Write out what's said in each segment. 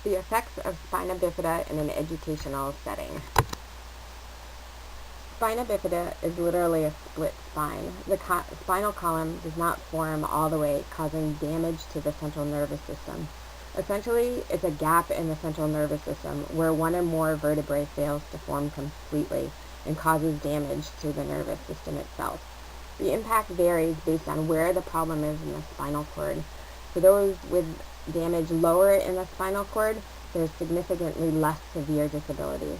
The effects of spina bifida in an educational setting. Spina bifida is literally a split spine. The spinal column does not form all the way, causing damage to the central nervous system. Essentially, it's a gap in the central nervous system where one or more vertebrae fails to form completely and causes damage to the nervous system itself. The impact varies based on where the problem is in the spinal cord. For those with damage lower in the spinal cord, there's significantly less severe disabilities.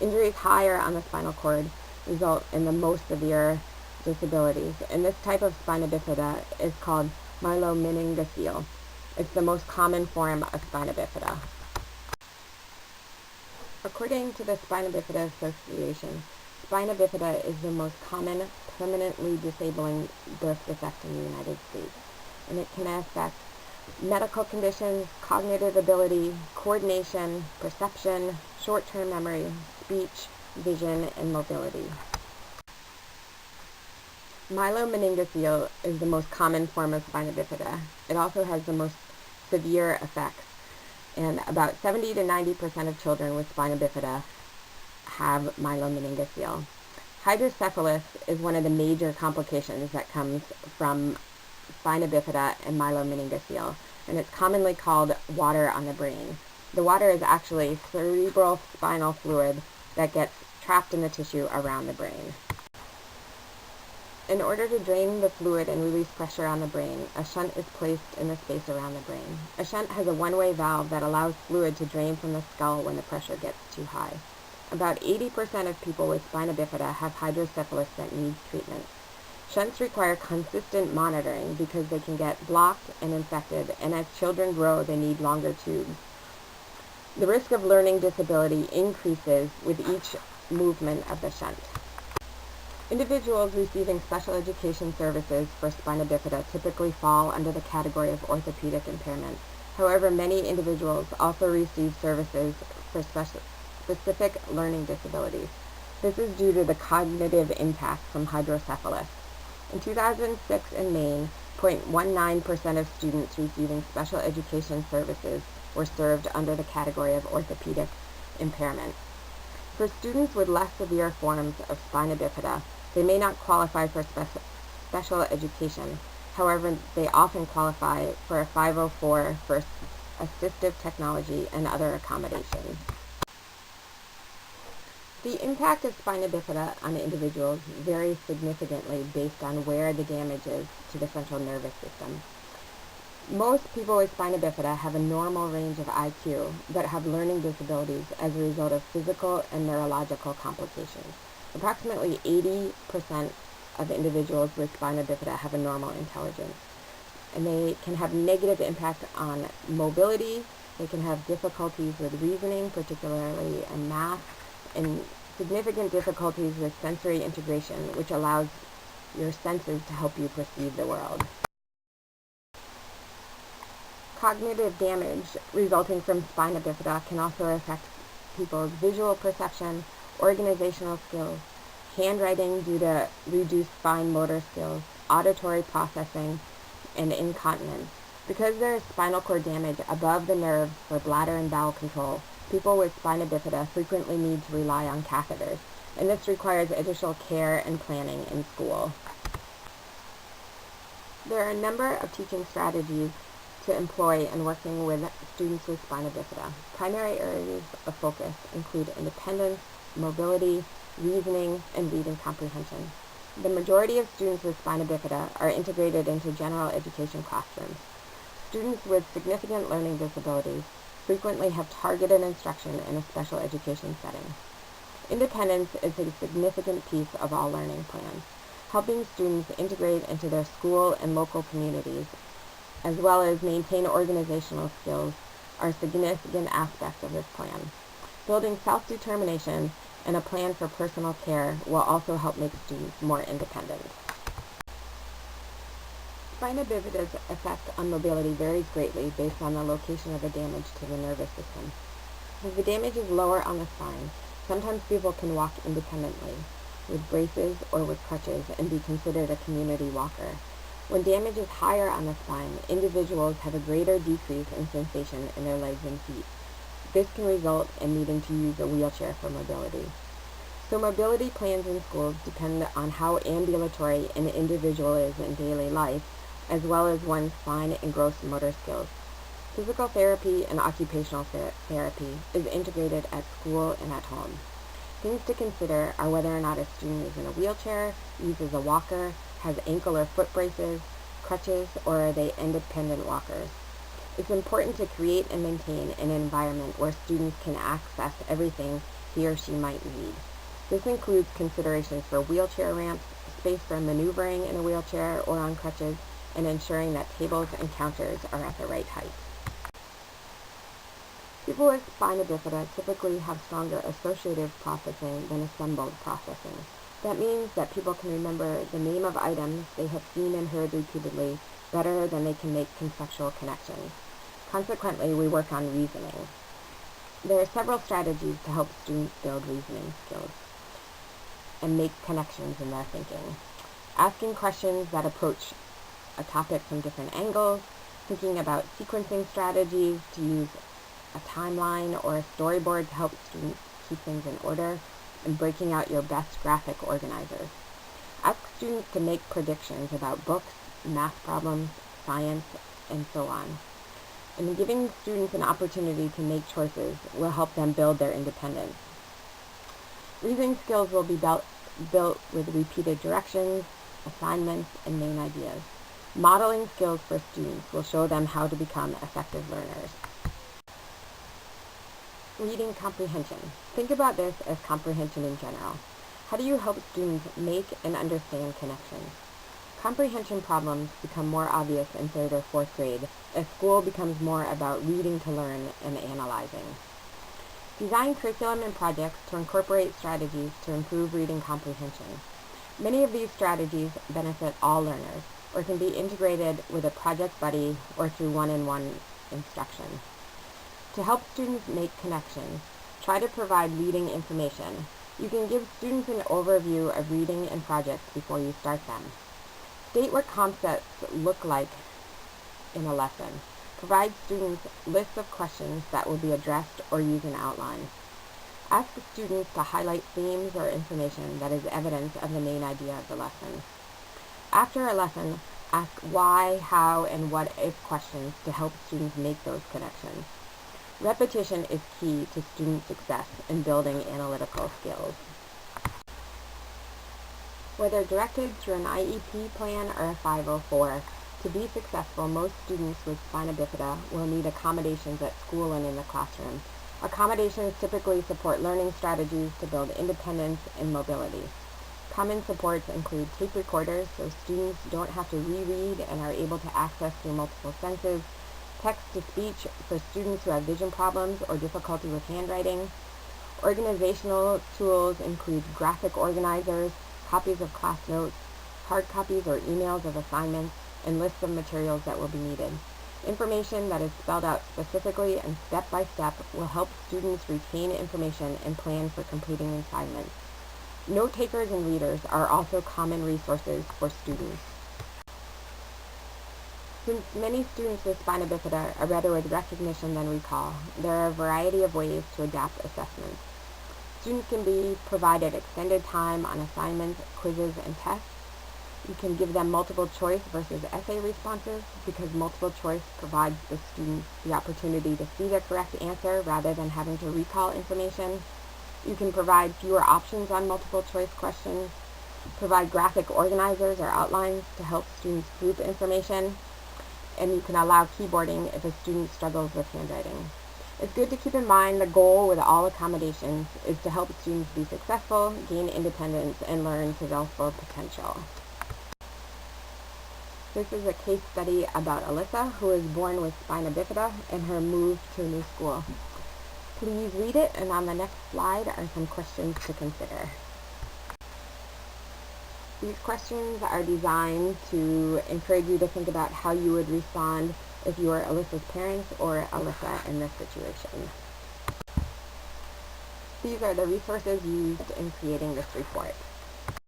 Injuries higher on the spinal cord result in the most severe disabilities, and this type of spina bifida is called myelomeningocele. It's the most common form of spina bifida. According to the Spina Bifida Association, spina bifida is the most common permanently disabling birth defect in the United States, and it can affect medical conditions, cognitive ability, coordination, perception, short-term memory, speech, vision, and mobility. Myelomeningocele is the most common form of spina bifida. It also has the most severe effects, and about 70 to 90% of children with spina bifida have myelomeningocele. Hydrocephalus is one of the major complications that comes from spina bifida and myelomeningocele, and it's commonly called water on the brain. The water is actually cerebral spinal fluid that gets trapped in the tissue around the brain. In order to drain the fluid and release pressure on the brain, a shunt is placed in the space around the brain. A shunt has a one-way valve that allows fluid to drain from the skull when the pressure gets too high. About 80% of people with spina bifida have hydrocephalus that needs treatment. Shunts require consistent monitoring because they can get blocked and infected, and as children grow, they need longer tubes. The risk of learning disability increases with each movement of the shunt. Individuals receiving special education services for spina bifida typically fall under the category of orthopedic impairment. However, many individuals also receive services for specific learning disabilities. This is due to the cognitive impact from hydrocephalus. In 2006 in Maine, 0.19% of students receiving special education services were served under the category of orthopedic impairment. For students with less severe forms of spina bifida, they may not qualify for special education. However, they often qualify for a 504 for assistive technology and other accommodations. The impact of spina bifida on individuals varies significantly based on where the damage is to the central nervous system. Most people with spina bifida have a normal range of IQ, but have learning disabilities as a result of physical and neurological complications. Approximately 80% of individuals with spina bifida have a normal intelligence, and they can have negative impact on mobility. They can have difficulties with reasoning, particularly in math, and significant difficulties with sensory integration, which allows your senses to help you perceive the world. Cognitive damage resulting from spina bifida can also affect people's visual perception, organizational skills, handwriting due to reduced fine motor skills, auditory processing, and incontinence. Because there is spinal cord damage above the nerves for bladder and bowel control, people with spina bifida frequently need to rely on catheters, and this requires additional care and planning in school. There are a number of teaching strategies to employ in working with students with spina bifida. Primary areas of focus include independence, mobility, reasoning, and reading comprehension. The majority of students with spina bifida are integrated into general education classrooms. Students with significant learning disabilities frequently have targeted instruction in a special education setting. Independence is a significant piece of all learning plans. Helping students integrate into their school and local communities, as well as maintain organizational skills, are significant aspects of this plan. Building self-determination and a plan for personal care will also help make students more independent. Spina bifida's effect on mobility varies greatly based on the location of the damage to the nervous system. If the damage is lower on the spine, sometimes people can walk independently with braces or with crutches and be considered a community walker. When damage is higher on the spine, individuals have a greater decrease in sensation in their legs and feet. This can result in needing to use a wheelchair for mobility. So mobility plans in schools depend on how ambulatory an individual is in daily life, as well as one's fine and gross motor skills. Physical therapy and occupational therapy is integrated at school and at home. Things to consider are whether or not a student is in a wheelchair, uses a walker, has ankle or foot braces, crutches, or are they independent walkers. It's important to create and maintain an environment where students can access everything he or she might need. This includes considerations for wheelchair ramps, space for maneuvering in a wheelchair or on crutches, and ensuring that tables and counters are at the right height. People with spina bifida typically have stronger associative processing than assembled processing. That means that people can remember the name of items they have seen and heard repeatedly better than they can make conceptual connections. Consequently, we work on reasoning. There are several strategies to help students build reasoning skills and make connections in their thinking. Asking questions that approach a topic from different angles, thinking about sequencing strategies to use a timeline or a storyboard to help students keep things in order, and breaking out your best graphic organizers. Ask students to make predictions about books, math problems, science, and so on. And giving students an opportunity to make choices will help them build their independence. Reasoning skills will be built with repeated directions, assignments, and main ideas. Modeling skills for students will show them how to become effective learners. Reading comprehension. Think about this as comprehension in general. How do you help students make and understand connections? Comprehension problems become more obvious in 3rd or 4th grade as school becomes more about reading to learn and analyzing. Design curriculum and projects to incorporate strategies to improve reading comprehension. Many of these strategies benefit all learners or can be integrated with a project buddy or through one-on-one instruction. To help students make connections, try to provide reading information. You can give students an overview of reading and projects before you start them. State what concepts look like in a lesson. Provide students lists of questions that will be addressed or use an outline. Ask the students to highlight themes or information that is evidence of the main idea of the lesson. After a lesson, ask why, how, and what if questions to help students make those connections. Repetition is key to student success in building analytical skills. Whether directed through an IEP plan or a 504, to be successful, most students with spina bifida will need accommodations at school and in the classroom. Accommodations typically support learning strategies to build independence and mobility. Common supports include tape recorders, so students don't have to reread and are able to access through multiple senses, text-to-speech for students who have vision problems or difficulty with handwriting. Organizational tools include graphic organizers, copies of class notes, hard copies or emails of assignments, and lists of materials that will be needed. Information that is spelled out specifically and step by step will help students retain information and plan for completing assignments. Note takers and readers are also common resources for students. Since many students with spina bifida are better with recognition than recall, there are a variety of ways to adapt assessments. Students can be provided extended time on assignments, quizzes, and tests. You can give them multiple choice versus essay responses because multiple choice provides the students the opportunity to see the correct answer rather than having to recall information. You can provide fewer options on multiple choice questions, provide graphic organizers or outlines to help students group information, and you can allow keyboarding if a student struggles with handwriting. It's good to keep in mind the goal with all accommodations is to help students be successful, gain independence, and learn to their full potential. This is a case study about Alyssa, who was born with spina bifida and her move to a new school. Please read it, and on the next slide are some questions to consider. These questions are designed to encourage you to think about how you would respond if you were Alyssa's parents or Alyssa in this situation. These are the resources used in creating this report.